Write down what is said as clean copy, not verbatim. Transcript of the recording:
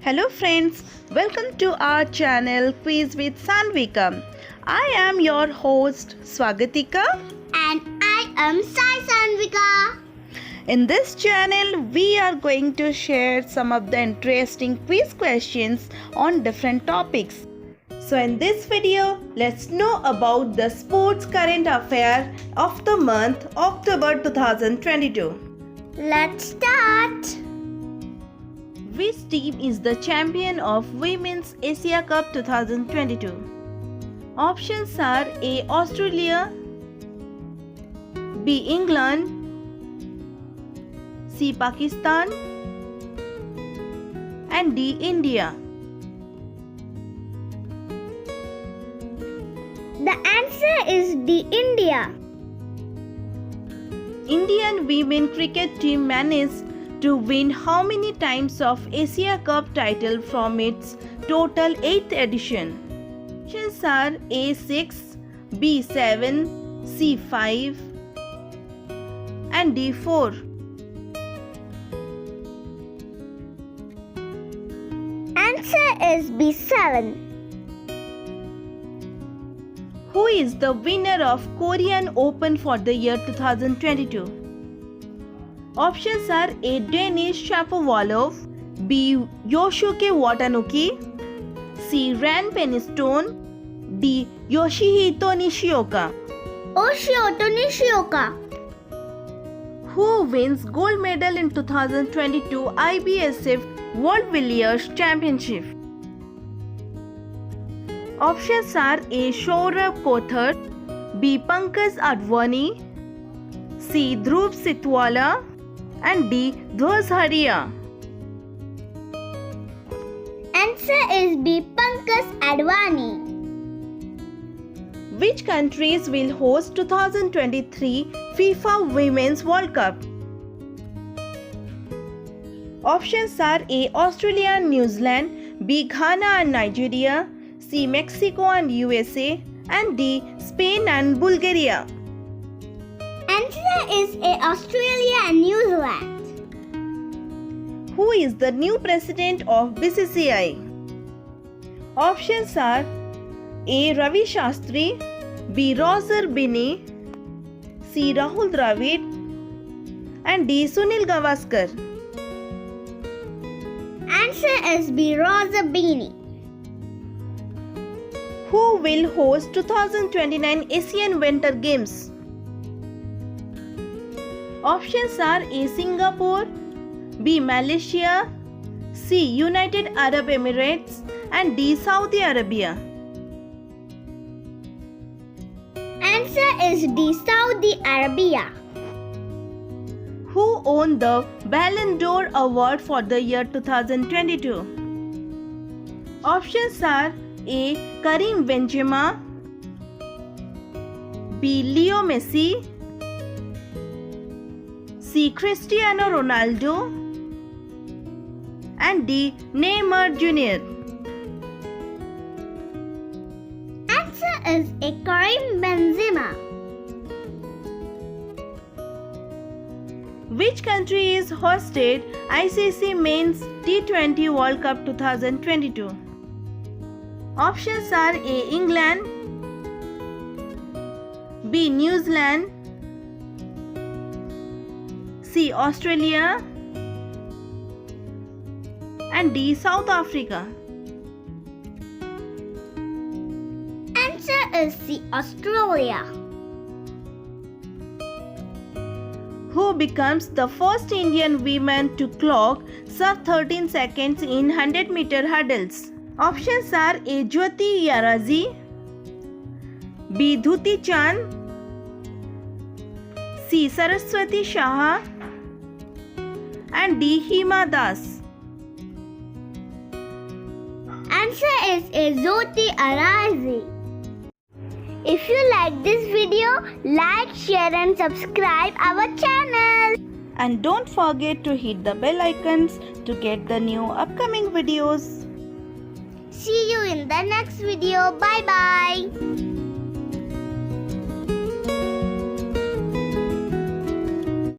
Hello friends, welcome to our channel Quiz with Sanvika. I am your host Swagatika and I am Sai Sanvika. In this channel, we are going to share some of the interesting quiz questions on different topics. So in this video, let's know about the sports current affair of the month October 2022. Let's start. Which team is the champion of Women's Asia Cup 2022? Options are A. Australia, B. England, C. Pakistan, and D. India. The answer is D. India. Indian women cricket team managed to win how many times of Asia Cup title from its total 8th edition? Options are A. 6, B. 7, C. 5, and D. 4. Answer is B7. Who is the winner of Korean Open for the year 2022? Options are A. Denis Shapovalov, B. Yosuke Watanabe, C. Ran Penistone, D. Yoshihito Nishioka. Yoshihito Nishioka. Who wins gold medal in 2022 IBSF World Billiards Championship? Options are A. Saurabh Kothar, B. Pankaj Advani, C. Dhruv Sitwala, and D. Dhwaz Haria. Answer is B. Pankaj Advani. Which countries will host 2023 FIFA Women's World Cup? Options are A. Australia and New Zealand, B. Ghana and Nigeria, C. Mexico and USA, and D. Spain and Bulgaria. Answer is A. Australia and New Zealand. Who is the new president of BCCI? Options are A. Ravi Shastri, B. Roger Binny, C. Rahul Dravid, and D. Sunil Gavaskar. Answer is B. Roger Binny. Who will host 2029 Asian Winter Games? Options are A. Singapore, B. Malaysia, C. United Arab Emirates, and D. Saudi Arabia. Answer is D. Saudi Arabia. Who won the Ballon d'Or award for the year 2022? Options are A. Karim Benzema, B. Leo Messi, C. Cristiano Ronaldo, and D. Neymar Jr. Answer is A. Karim Benzema. Which country is hosted ICC Men's T20 World Cup 2022? Options are A. England, B. New Zealand, C. Australia, and D. South Africa. Answer is C. Australia. Who becomes the first Indian woman to clock sub 13 seconds in 100-meter hurdles? Options are A. Jyoti Yarazi, B. Dhuti Chand, C. Saraswati Shah, and D. Hima Das. Answer is A. Jyoti Yarazi. If you like this video, like, share and subscribe our channel. And don't forget to hit the bell icons to get the new upcoming videos. See you in the next video. Bye bye.